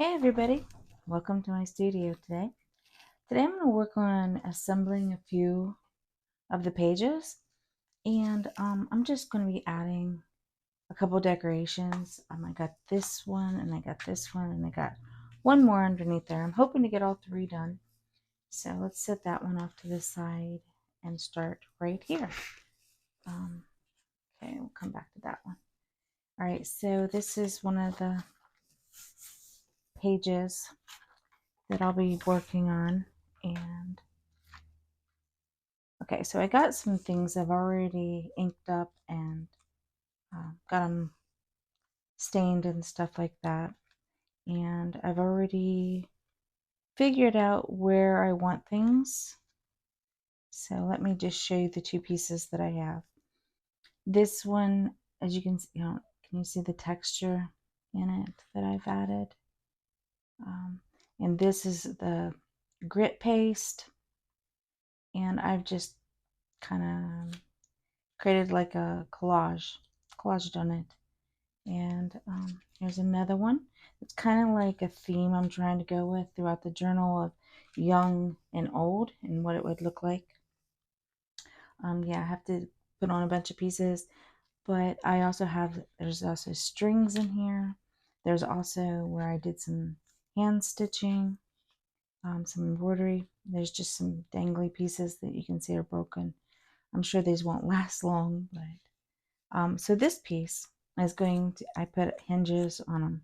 Hey everybody, welcome to my studio today. Today I'm going to work on assembling a few of the pages, and I'm just going to be adding a couple decorations. I got this one, and I got this one, and I got one more underneath there. I'm hoping to get all three done. So let's set that one off to the side and start right here. Okay, we'll come back to that one. All right, so this is one of the pages that I'll be working on, and okay, so I got some things I've already inked up and got them stained and stuff like that. And I've already figured out where I want things. So let me just show you the two pieces that I have. This one, as you can see, can you see the texture in it that I've added? And this is the grit paste. And I've just kind of created like a collaged on it. And here's another one. It's kind of like a theme I'm trying to go with throughout the journal of young and old and what it would look like. Yeah, I have to put on a bunch of pieces, but there's also strings in here. There's also where I did some hand stitching, some embroidery. There's just some dangly pieces that you can see are broken. I'm sure these won't last long, but so this piece is I put hinges on them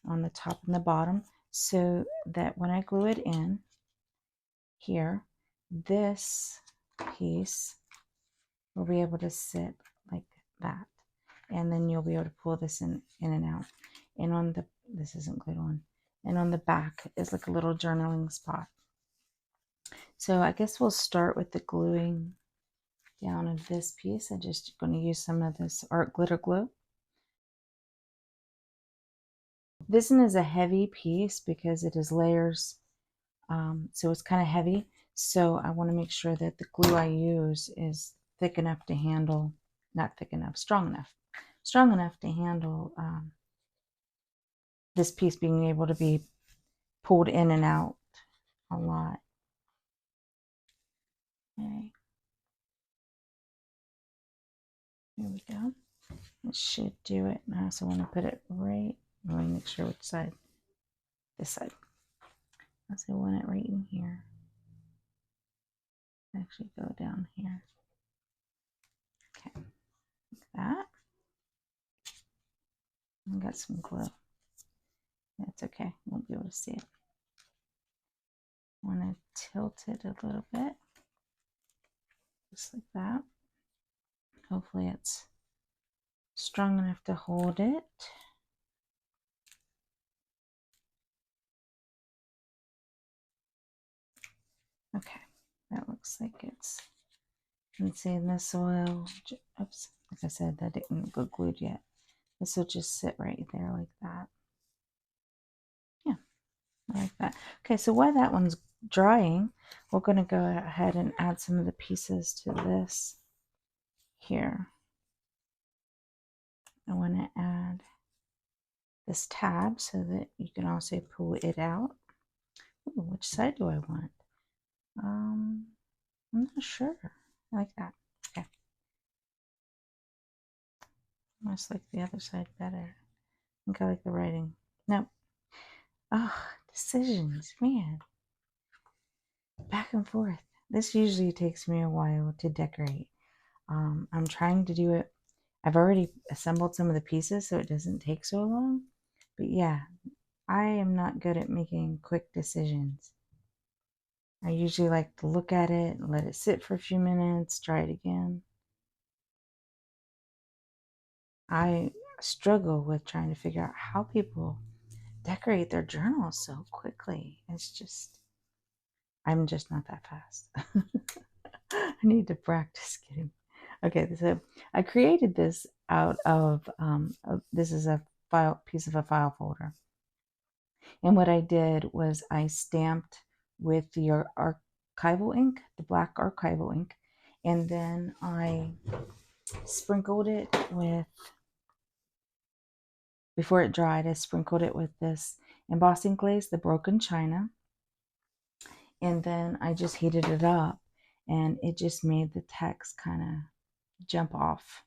on the top and the bottom so that when I glue it in here, this piece will be able to sit like that. And then you'll be able to pull this in and out. And this isn't glued on. And on the back is like a little journaling spot. So I guess we'll start with the gluing down of this piece. I'm just going to use some of this art glitter glue. This one is a heavy piece because it is layers, so it's kind of heavy. So I want to make sure that the glue I use is thick enough to handle, not thick enough, strong enough to handle this piece being able to be pulled in and out a lot. Okay, here we go. It should do it. I also want to put it right. Let me make sure which side. This side. I also want it right in here. Actually, go down here. Okay, like that. I got some glue. That's okay. Won't be able to see it. I want to tilt it a little bit, just like that. Hopefully it's strong enough to hold it. Okay, that looks like it's, you can see in the soil. Oops, like I said, that didn't get glued yet. This will just sit right there like that. Yeah, I like that. Okay, so while that one's drying, we're going to go ahead and add some of the pieces to this here. I want to add this tab so that you can also pull it out. Ooh, which side do I want? I'm not sure. I like that. Okay. I almost like the other side better. I think I like the writing. Nope. Oh, decisions, man. Back and forth. This usually takes me a while to decorate. I'm trying to do it. I've already assembled some of the pieces so it doesn't take so long. But yeah, I am not good at making quick decisions. I usually like to look at it and let it sit for a few minutes, try it again. I struggle with trying to figure out how people decorate their journals so quickly. I'm just not that fast. I need to practice getting. Okay, so I created this out of, this is a piece of a file folder. And what I did was I stamped with the archival ink, the black archival ink, and then I sprinkled it with, before it dried, I sprinkled it with this embossing glaze, the broken china, and then I just heated it up, and it just made the text kind of jump off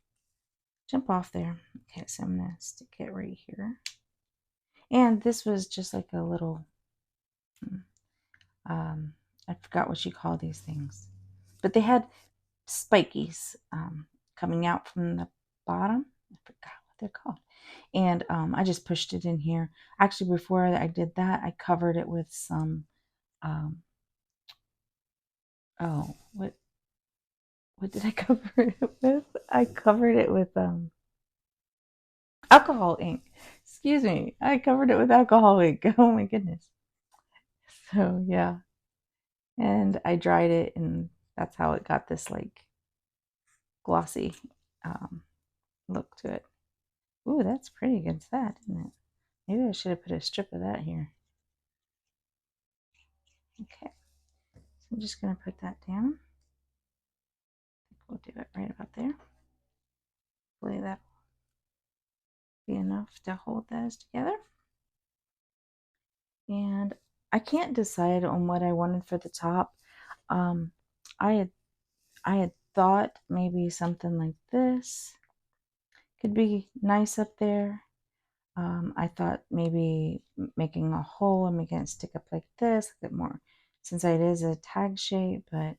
there. Okay, so I'm gonna stick it right here. And this was just like a little, I forgot what you call these things, but they had spikies coming out from the bottom. I forgot what they're called. And I just pushed it in here. Actually, before I did that, I covered it with some, oh, what did I cover it with? I covered it with alcohol ink. Excuse me. I covered it with alcohol ink. Oh my goodness. So yeah. And I dried it, and that's how it got this like glossy look to it. Ooh, that's pretty against that, isn't it? Maybe I should have put a strip of that here. Okay. So I'm just going to put that down. We'll do it right about there. Hopefully that will be enough to hold those together. And I can't decide on what I wanted for the top. Um, I had thought maybe something like this could be nice up there. I thought maybe making a hole and making it stick up like this, a bit more, since it is a tag shape. But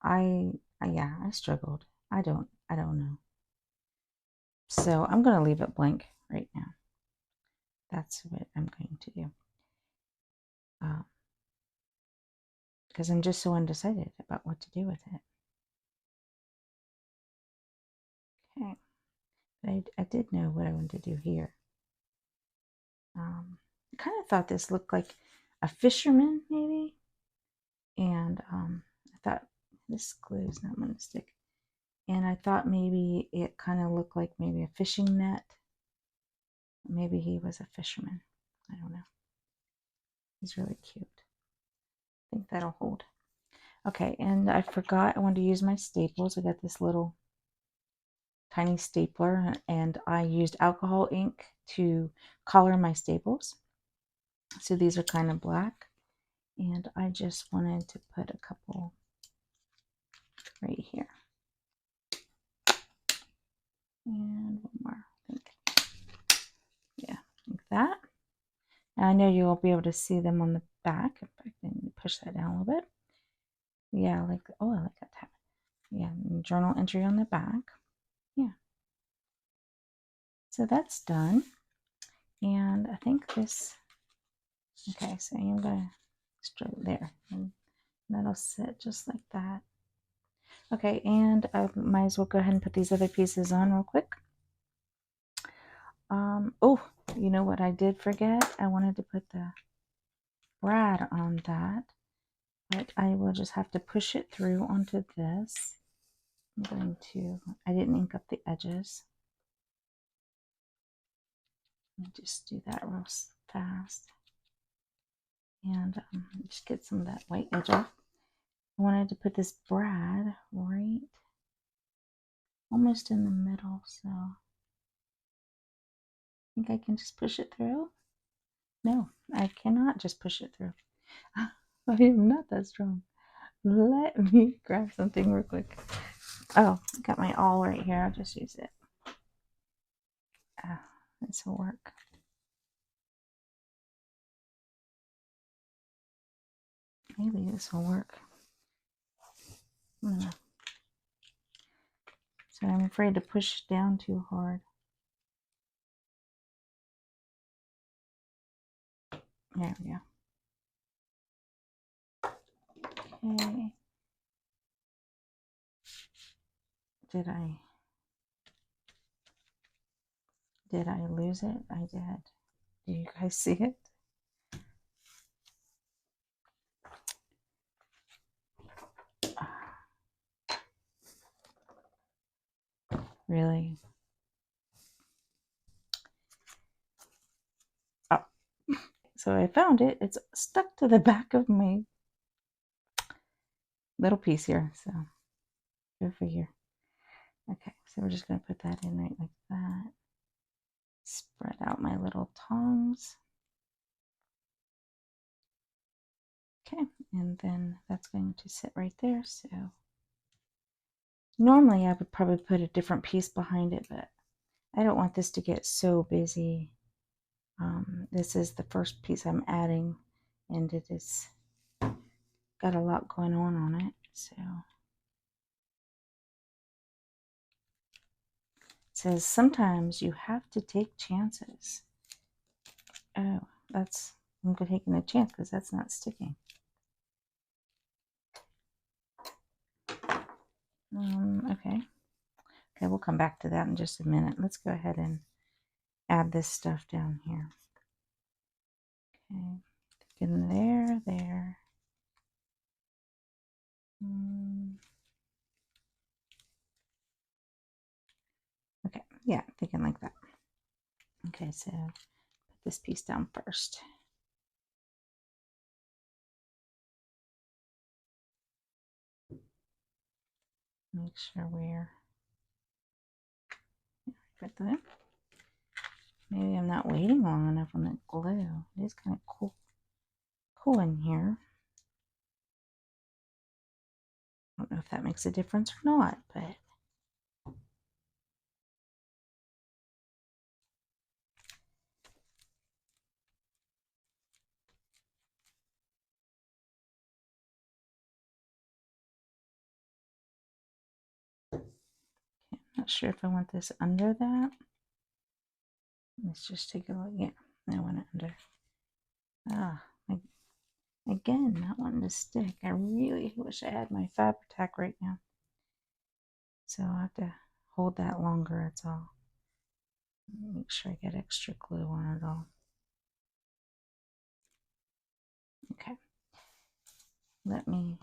yeah, I struggled. I don't know. So I'm gonna leave it blank right now. That's what I'm going to do. Because I'm just so undecided about what to do with it. Okay, but I did know what I wanted to do here. I kind of thought this looked like a fisherman, maybe. And I thought this glue is not going to stick. And I thought maybe it kind of looked like maybe a fishing net. Maybe he was a fisherman. I don't know. He's really cute. I think that'll hold. Okay, and I forgot I wanted to use my staples. I got this little tiny stapler, and I used alcohol ink to color my staples. So these are kind of black, and I just wanted to put a couple right here. And one more, I think. Yeah, like that. And I know you won't be able to see them on the back. If I can push that down a little bit. Yeah, like, oh, I like that tab. Yeah, journal entry on the back. Yeah. So that's done. And I think this, okay, so I'm going to straight there. And that'll sit just like that. Okay, and I might as well go ahead and put these other pieces on real quick. Oh, you know what I did forget? I wanted to put the brad on that, but I will just have to push it through onto this. I didn't ink up the edges. Let me just do that real fast. And just get some of that white edge off. I wanted to put this brad right almost in the middle, so I think I can just push it through. No, I cannot just push it through. I am not that strong. Let me grab something real quick. Oh, got my awl right here. I'll just use it. This will work. Maybe this will work. So I'm afraid to push down too hard. There we go. Okay. Did I lose it? I did. Do you guys see it? Really? Oh. So I found it. It's stuck to the back of my little piece here. So go figure. Okay, so we're just going to put that in right like that. Spread out my little tongs. Okay, and then that's going to sit right there. So normally I would probably put a different piece behind it, but I don't want this to get so busy. This is the first piece I'm adding, and it is got a lot going on it. So it says sometimes you have to take chances. Oh, I'm taking a chance because that's not sticking. Okay, we'll come back to that in just a minute. Let's go ahead and add this stuff down here. Okay, in there. Okay, yeah, thinking like that. Okay, so put this piece down first. Make sure we're put that. Maybe I'm not waiting long enough on the glue. It is kind of cool in here. I don't know if that makes a difference or not, but okay, I'm not sure if I want this under that. Let's just take a look. Yeah, I want it under. Again, not wanting to stick. I really wish I had my Fabri-Tac right now. So I'll have to hold that longer, that's all. Make sure I get extra glue on it all. Okay. Let me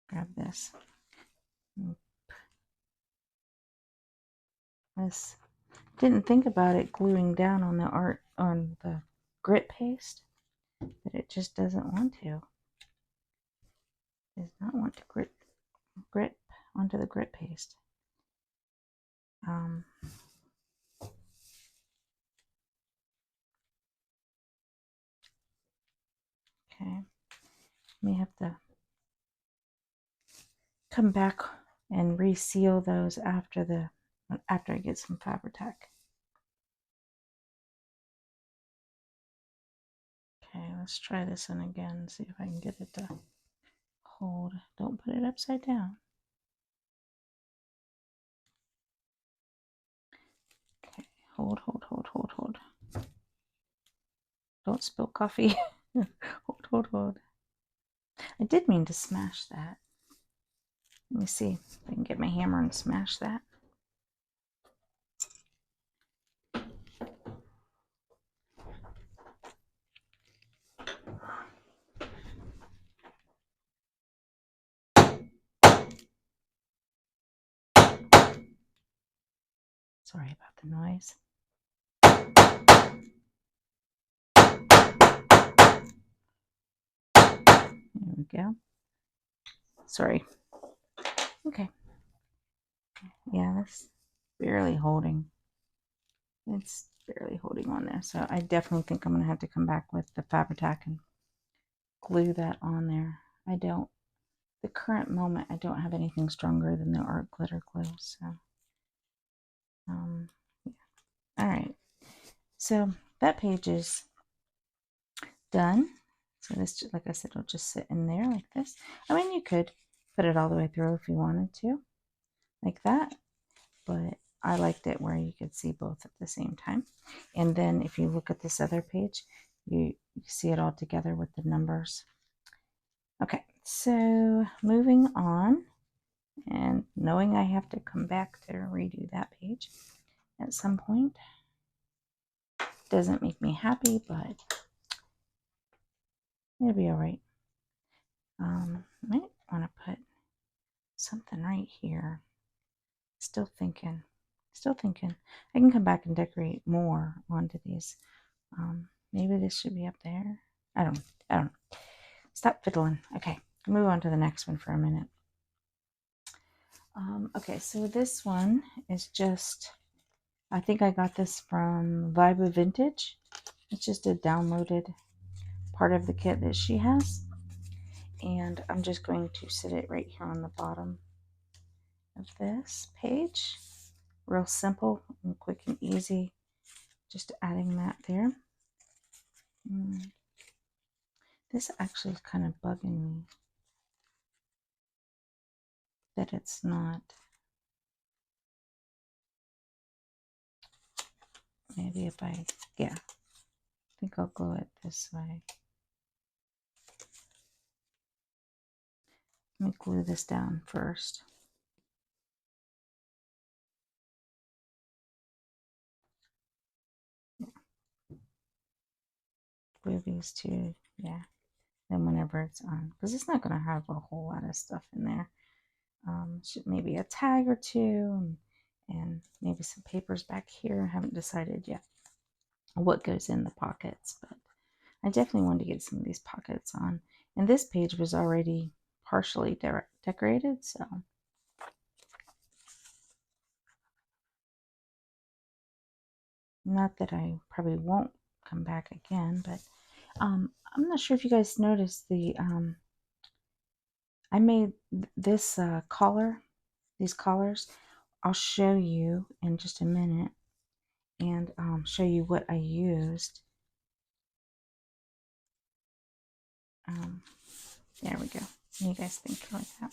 grab this. This didn't think about it gluing down on the grit paste, but it just doesn't want to. It does not want to grip onto the grit paste. Okay, may have to come back and reseal those after I get some Fabri-Tac. Okay, let's try this one again, see if I can get it to hold. Don't put it upside down. Okay, hold. Don't spill coffee. Hold. I did mean to smash that. Let me see if I can get my hammer and smash that. Sorry about the noise. There we go. Sorry. Okay. Yeah, that's barely holding. It's barely holding on there. So I definitely think I'm going to have to come back with the Fabri-Tac and glue that on there. The current moment, I don't have anything stronger than the art glitter glue. So, yeah. All right. So that page is done. So this, like I said, will just sit in there like this. I mean, you could put it all the way through if you wanted to, like that. But I liked it where you could see both at the same time. And then if you look at this other page, you see it all together with the numbers. Okay, so moving on, and knowing I have to come back to redo that page at some point doesn't make me happy, but it'll be all right. Might want to put something right here. Still thinking. I can come back and decorate more onto these. Maybe this should be up there. I don't know. Stop fiddling. Okay, move on to the next one for a minute. Okay, so this one is just, I think I got this from Vibe of Vintage. It's just a downloaded part of the kit that she has. And I'm just going to sit it right here on the bottom of this page. Real simple and quick and easy. Just adding that there. This actually is kind of bugging me that it's not. Maybe if I, yeah, I think I'll glue it this way. Let me glue this down first. Yeah. Glue these two, yeah. Then whenever it's on, because it's not going to have a whole lot of stuff in there. Maybe a tag or two, and maybe some papers back here. I haven't decided yet what goes in the pockets, but I definitely wanted to get some of these pockets on. And this page was already partially decorated, so not that I probably won't come back again, but I'm not sure if you guys noticed I made this collar, these collars. I'll show you in just a minute and show you what I used. There we go. What do you guys think like that?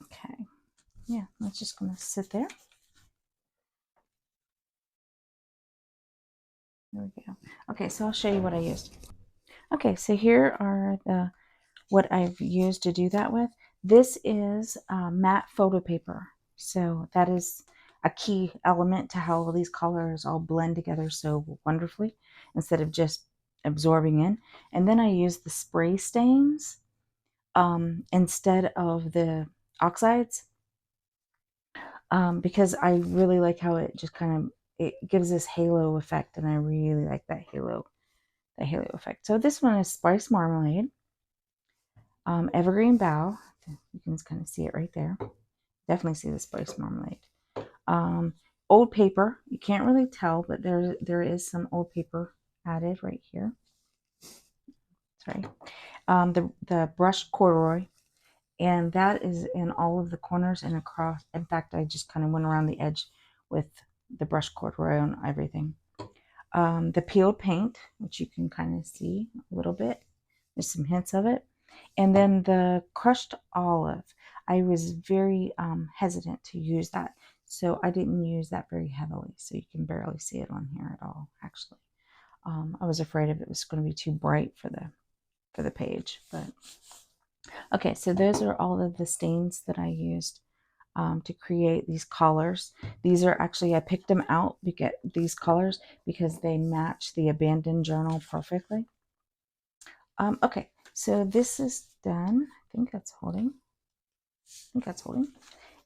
Okay. Yeah, that's just going to sit there. There we go. Okay, so I'll show you what I used. Okay, so here are what I've used to do that with. This is matte photo paper. So that is a key element to how all these colors all blend together so wonderfully instead of just absorbing in. And then I use the spray stains instead of the oxides because I really like how it just kind of it gives this halo effect, and I really like that halo effect. So this one is Spice Marmalade, Evergreen Bough. You can kind of see it right there. Definitely see the Spice Marmalade. Old paper. You can't really tell, but there is some old paper added right here. Sorry. The brushed corduroy, and that is in all of the corners and across. In fact, I just kind of went around the edge with the brushed corduroy on everything. The peeled paint, which you can kind of see a little bit. There's some hints of it. And then the crushed olive. I was very hesitant to use that. So I didn't use that very heavily. So you can barely see it on here at all, actually. I was afraid it was going to be too bright for the page. But okay, so those are all of the stains that I used to create these collars. These are actually, I picked them out to get these colors because they match the abandoned journal perfectly. Okay, so this is done. I think that's holding.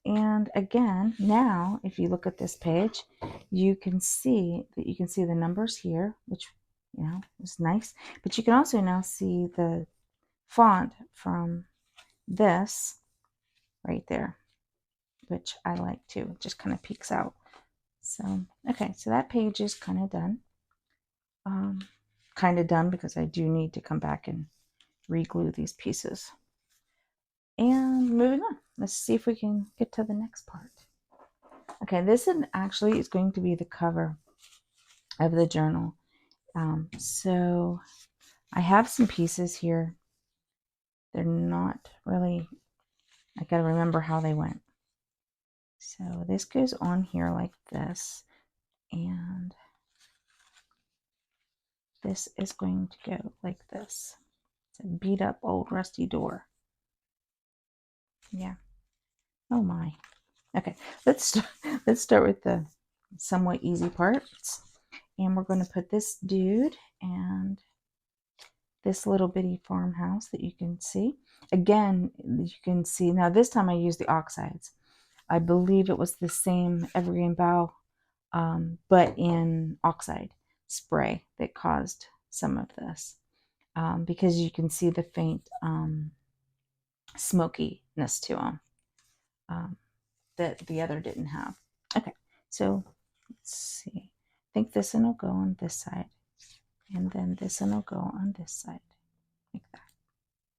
And again, now, if you look at this page, you can see the numbers here, which, is nice. But you can also now see the font from this right there, which I like too. It just kind of peeks out. So, okay, so that page is kind of done. Kind of done because I do need to come back and re-glue these pieces. And moving on, let's see if we can get to the next part. Okay, this actually is going to be the cover of the journal. So I have some pieces here. They're not really, I gotta remember how they went. So this goes on here like this, and this is going to go like this. It's a beat up old rusty door. Yeah. Oh my. Okay, let's start with the somewhat easy parts. And we're going to put this dude and this little bitty farmhouse that you can see. Again, you can see, now this time I used the oxides. I believe it was the same evergreen bough, but in oxide spray that caused some of this. Because you can see the faint smokiness to them that the other didn't have. Okay, so let's see. I think this one will go on this side. And then this one will go on this side, like that.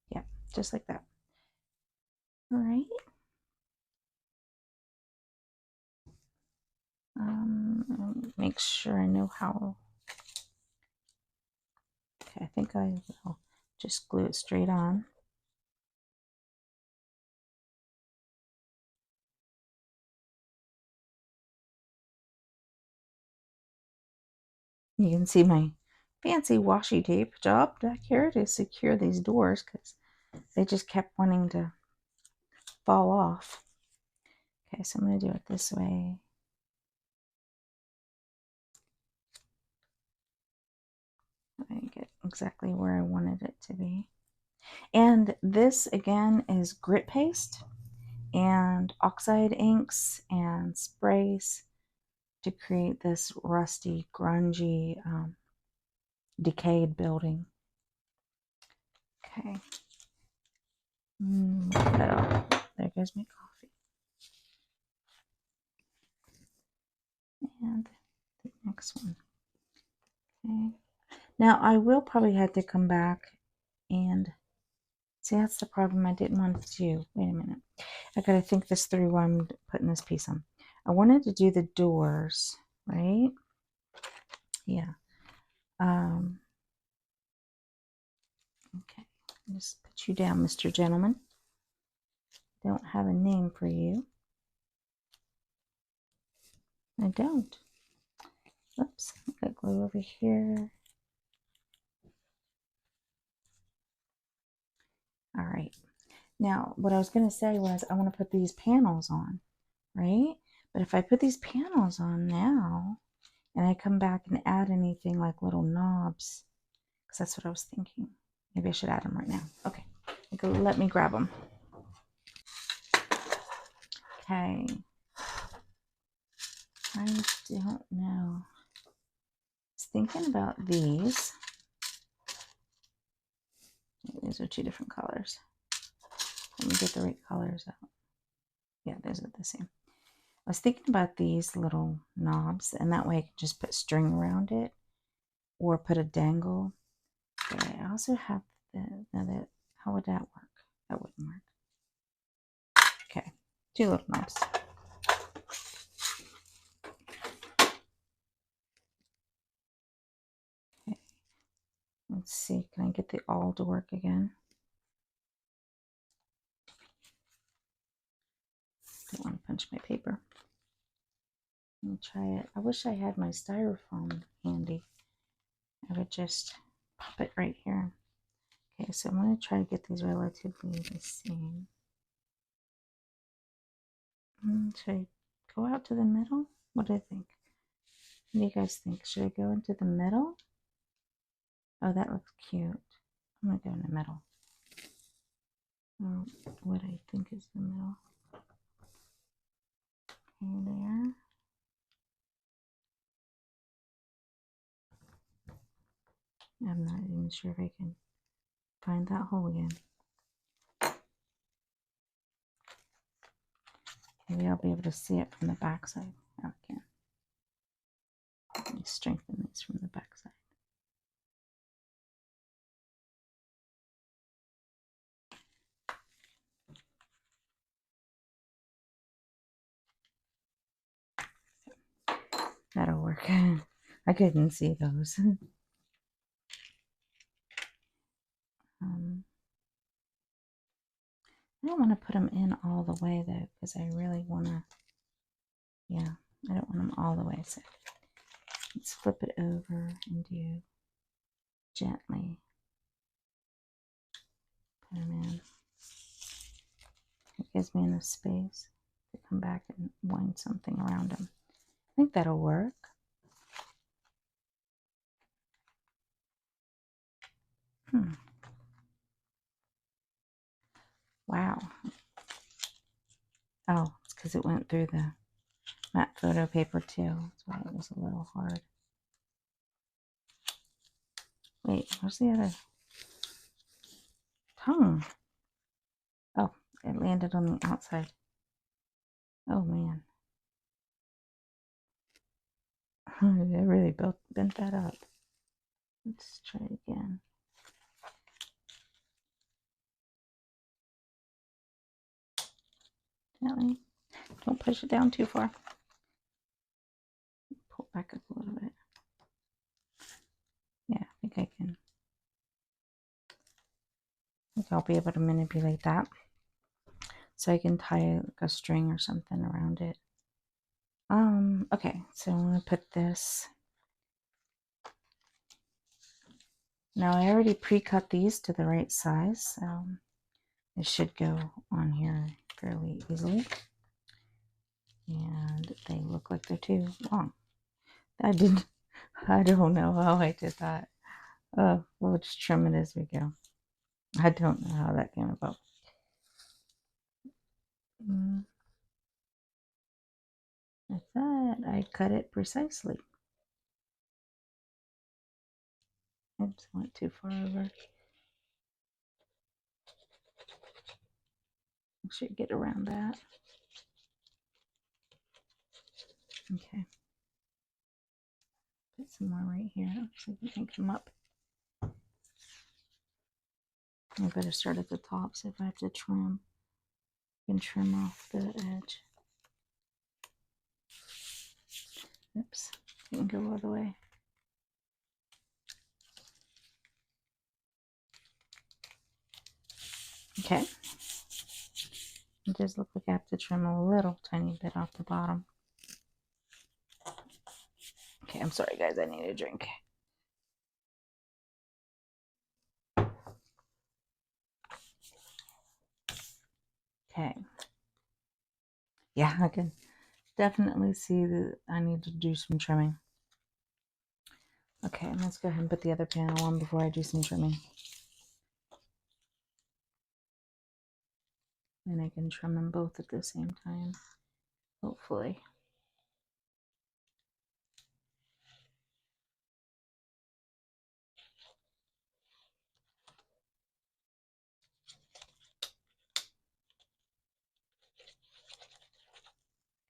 Yeah, just like that. All right. Make sure I know how. Okay, I think I will just glue it straight on. You can see my fancy washi tape job back here to secure these doors because they just kept wanting to fall off. Okay, so I'm going to do it this way. I get exactly where I wanted it to be. And this again is grit paste and oxide inks and sprays to create this rusty, grungy, decayed building. Okay. There goes my coffee. And the next one. Okay. Now I will probably have to come back and see, that's the problem I didn't want to do. Wait a minute. I gotta think this through while I'm putting this piece on. I wanted to do the doors, right? Yeah. Okay. Just put you down, Mr. Gentleman. Don't have a name for you. I don't. Oops. I got glue over here. All right. Now, what I was going to say was I want to put these panels on, right? But if I put these panels on now and I come back and add anything like little knobs, because that's what I was thinking. Maybe I should add them right now. Okay. Let me grab them. Okay. I don't know. I was thinking about these. These are two different colors. Let me get the right colors out. Yeah, those are the same. I was thinking about these little knobs, and that way I can just put string around it or put a dangle. But I also have how would that work? That wouldn't work. Okay, two little knobs. Okay, let's see. Can I get the all to work again? Don't want to punch my paper. Let me try it. I wish I had my styrofoam handy. I would just pop it right here. Okay, so I'm going to try to get these relatively the same. Should I go out to the middle? What do I think? What do you guys think? Should I go into the middle? Oh, that looks cute. I'm going to go in the middle. Or what I think is the middle. Okay, there. I'm not even sure if I can find that hole again. Maybe I'll be able to see it from the back side. Oh, I can. Let me strengthen these from the back side. That'll work. I couldn't see those. I don't want to put them in all the way though, because I really want to, yeah, I don't want them all the way. So let's flip it over and do gently. Put them in. It gives me enough space to come back and wind something around them. I think that'll work. Wow. Oh, it's because it went through the matte photo paper too. That's why it was a little hard. Wait, where's the other tongue? Oh, it landed on the outside. Oh man. I really bent that up. Let's try it again. Gently. Don't push it down too far. Pull back up a little bit. Yeah, I think I can. I think I'll be able to manipulate that. So I can tie like a string or something around it. Okay, so I'm gonna put this. Now I already pre-cut these to the right size, so it should go on here fairly easily. And they look like they're too long. I don't know how I did that. We'll just trim it as we go. I don't know how that came about. I thought I cut it precisely. Oops, I went too far over. Make sure you get around that. Okay. Put some more right here so we can come up. I better start at the top, so if I have to trim, I can trim off the edge. Oops, didn't go all the way. Okay. It does look like I have to trim a little tiny bit off the bottom. Okay, I'm sorry guys, I need a drink. Okay. Yeah, I can definitely see that I need to do some trimming. Okay, let's go ahead and put the other panel on before I do some trimming. And I can trim them both at the same time, hopefully.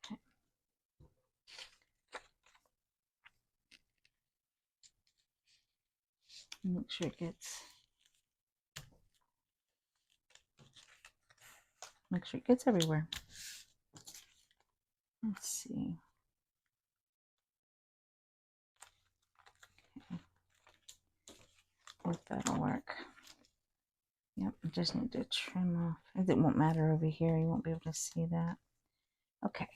Okay. Make sure it gets everywhere. Let's see. Okay. If that'll work. Yep, I just need to trim off. It won't matter over here. You won't be able to see that. Okay.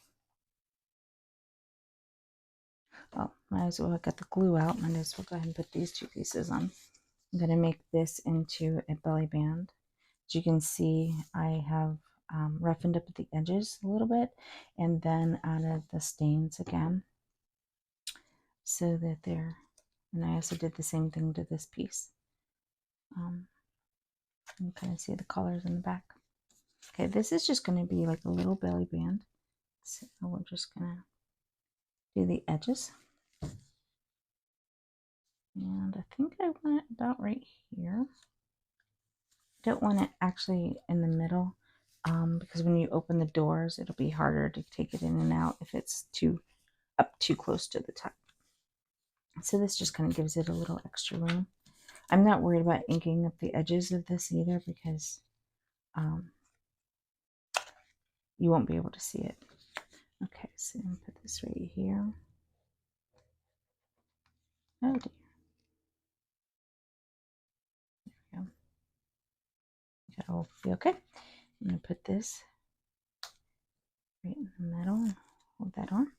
Oh, might as well got the glue out. Might as well go ahead and put these two pieces on. I'm going to make this into a belly band. As you can see, I have roughened up the edges a little bit and then added the stains again so that they're, and I also did the same thing to this piece. You kind of see the colors in the back. Okay, this is just going to be like a little belly band. So we're just going to do the edges. And I think I want it about right here. Don't want it actually in the middle because when you open the doors, it'll be harder to take it in and out if it's up too close to the top. So this just kind of gives it a little extra room. I'm not worried about inking up the edges of this either because you won't be able to see it. Okay, so I'm gonna put this right here. Oh dear. There we go. That'll be okay. I'm gonna put this right in the middle. Hold that on.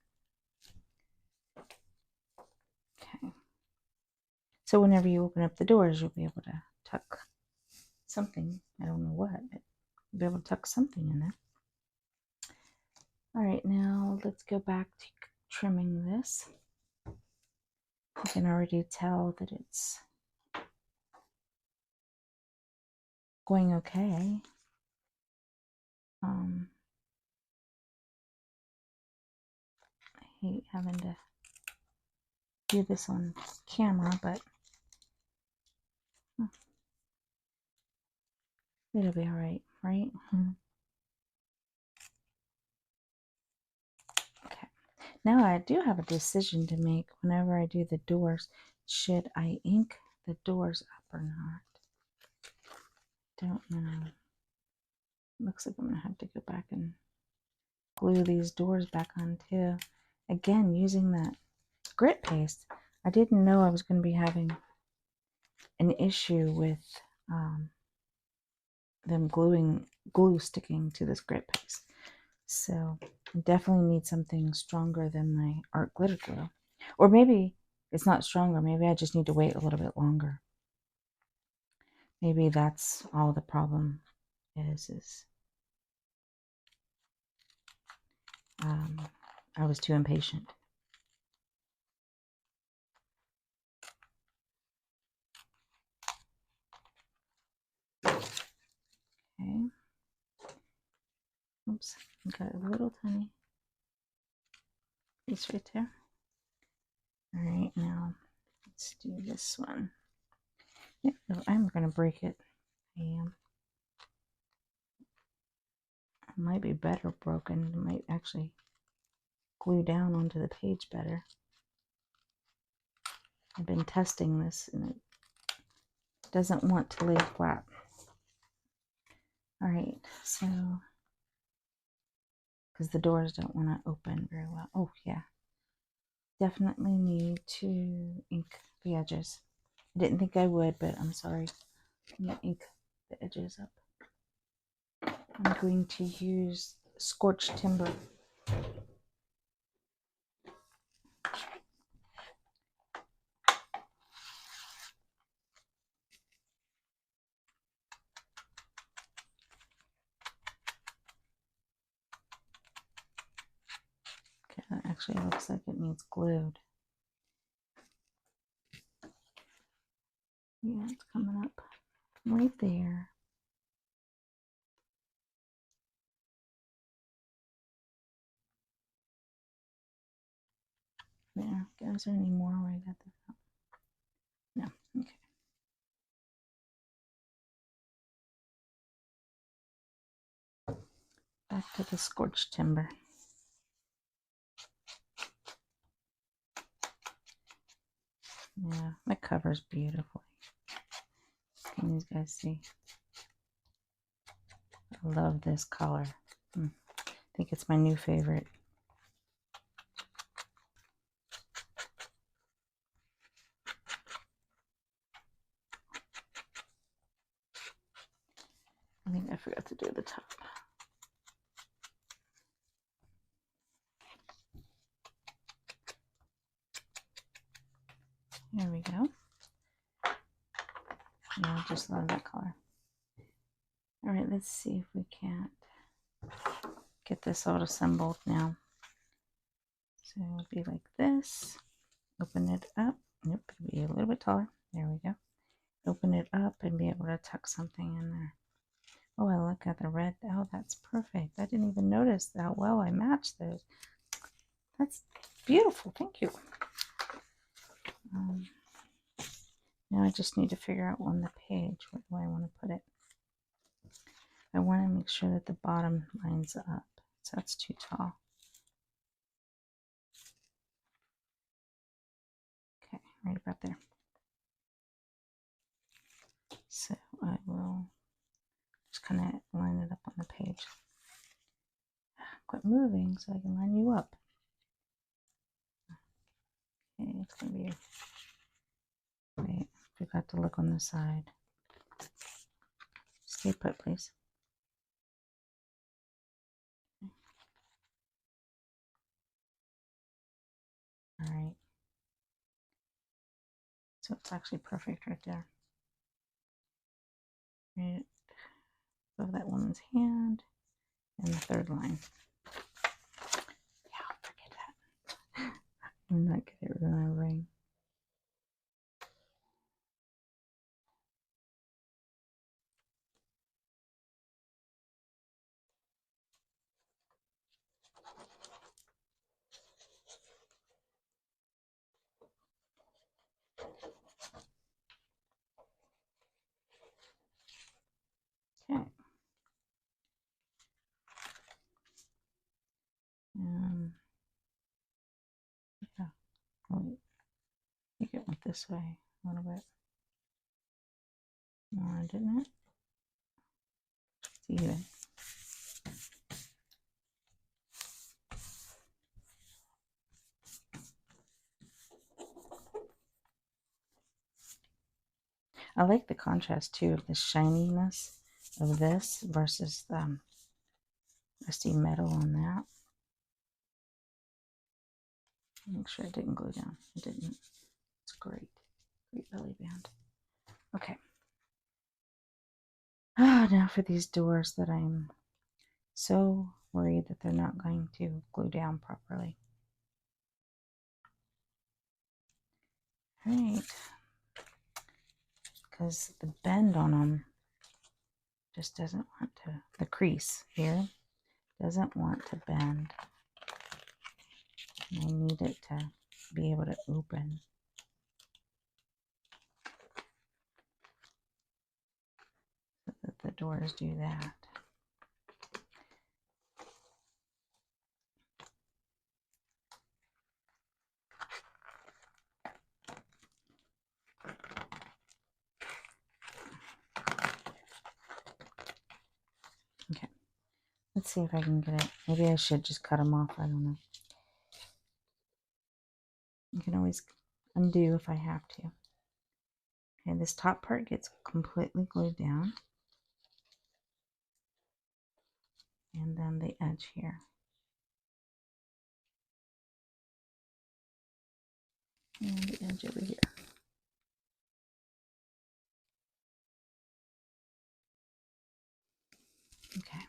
Okay. So whenever you open up the doors, you'll be able to tuck something. I don't know what, but you'll be able to tuck something in there. All right, now let's go back to trimming this. You can already tell that it's going okay. I hate having to do this on camera, but it'll be all right, right? Okay. Now I do have a decision to make whenever I do the doors. Should I ink the doors up or not. Don't know. Looks like I'm going to have to go back and glue these doors back on too. Again, using that grit paste. I didn't know I was going to be having an issue with them glue sticking to this grit paste. So I definitely need something stronger than my art glitter glue. Or maybe it's not stronger. Maybe I just need to wait a little bit longer. Maybe that's all the problem is I was too impatient. Okay. Oops, got a little tiny piece right there. All right, now let's do this one. Yeah, no, I'm gonna break it. I am. It might be better broken. It might actually glue down onto the page better. I've been testing this and it doesn't want to lay flat. All right, so because the doors don't want to open very well. Oh yeah, definitely need to ink the edges. I didn't think I would, but I'm sorry. I'm gonna ink the edges up. I'm going to use scorched timber. Okay, that actually looks like it needs glued. Yeah, it's coming up right there. There. Is there any more right at the top? No. Okay. Back to the scorched timber. Yeah, that covers beautifully. Can you guys see? I love this color. I think it's my new favorite. I think I forgot to do the top. There we go. Yeah, I just love that color. All right, let's see if we can't get this all assembled now. So it would be like this. Open it up. Nope, it'll be a little bit taller. There we go. Open it up and be able to tuck something in there. Oh, I look at the red. Oh, that's perfect. I didn't even notice how well I matched those. That's beautiful. Thank you. Now I just need to figure out on the page where do I want to put it. I want to make sure that the bottom lines up. So that's too tall. Okay, right about there. So I will just kind of line it up on the page. Quit moving so I can line you up. Okay, it's going to be... Wait, forgot to look on the side. Stay put, please. All right. So it's actually perfect right there. Right above that woman's hand and the third line. Yeah, forget that. I'm not good at remembering. Okay. Yeah. Oh, wait. I think it went this way a little bit. more, didn't it? It's even. I like the contrast too of the shininess of this versus the rusty metal on that. Make sure it didn't glue down. It didn't. It's great. Great belly band. Okay. Now for these doors that I'm so worried that they're not going to glue down properly. Alright. Because the bend on them just doesn't want to, the crease here doesn't want to bend. And I need it to be able to open. So that the doors do that. Okay. Let's see if I can get it. Maybe I should just cut them off. I don't know. You can always undo if I have to. Okay, this top part gets completely glued down. And then the edge here. And the edge over here. Okay.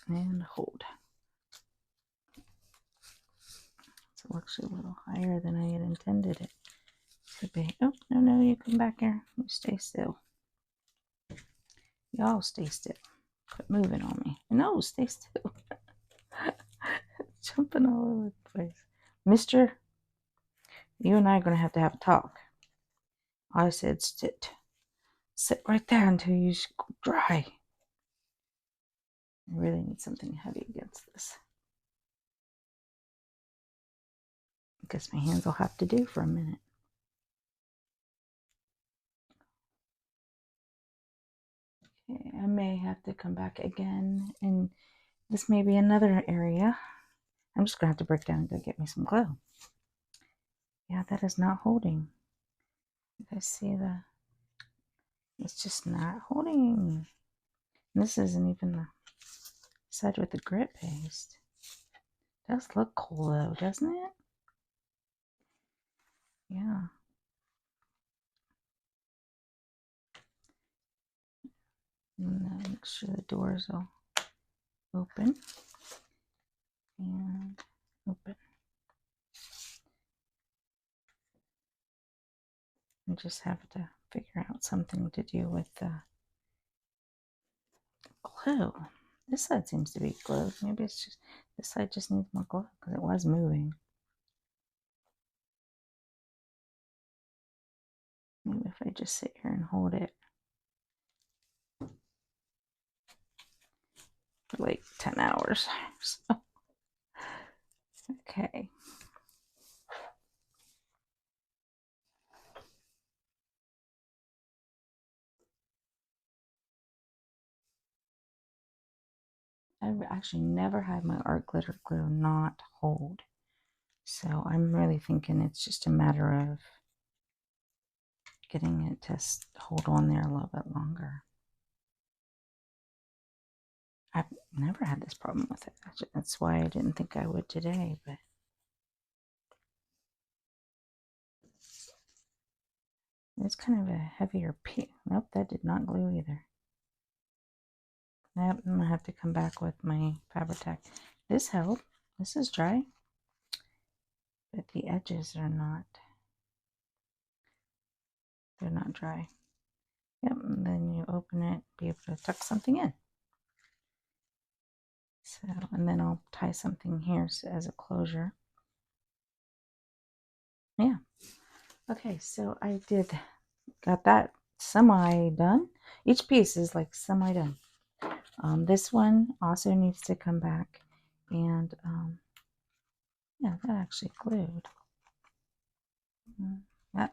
And hold. So it looks a little higher than I had intended it to be. Oh, no, no, you come back here. You stay still. Y'all stay still. Quit moving on me. No, stay still. Jumping all over the place. Mister, you and I are going to have a talk. I said sit. Sit right there until you dry. I really need something heavy against this. I guess my hands will have to do for a minute. Okay, I may have to come back again, and this may be another area. I'm just going to have to break down and go get me some glue. Yeah, that is not holding. You guys see it's just not holding. And this isn't even the side with the grit paste. It does look cool though, doesn't it? Yeah. And make sure the doors will open and open. I just have to figure out something to do with the glue. This side seems to be glued. Maybe it's just this side just needs more glue because it was moving. Maybe if I just sit here and hold it for like 10 hours. So. Okay. I've actually never had my art glitter glue not hold. So I'm really thinking it's just a matter of getting it to hold on there a little bit longer. I've never had this problem with it. That's why I didn't think I would today, but it's kind of a heavier piece. Nope, that did not glue either. Nope, I'm gonna have to come back with my Fabri-Tac. This held. This is dry, but the edges are not. They're not dry. Yep, and then you open it, be able to tuck something in. So, and then I'll tie something here as a closure. Yeah. Okay, so I did got that semi done. Each piece is like semi done. This one also needs to come back, and yeah, that actually glued. I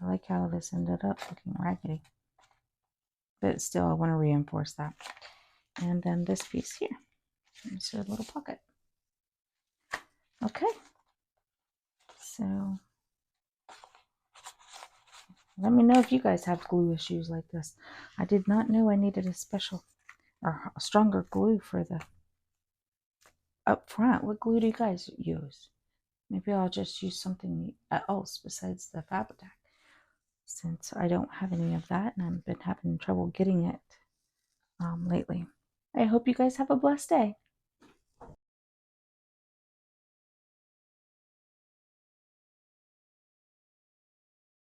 like how this ended up looking raggedy, but still I want to reinforce that. And then this piece here, it's a little pocket. Okay, so let me know if you guys have glue issues like this. I did not know I needed a special or a stronger glue for the up front. What glue do you guys use? Maybe I'll just use something else besides the Fab-O-Tac, since I don't have any of that and I've been having trouble getting it lately. I hope you guys have a blessed day.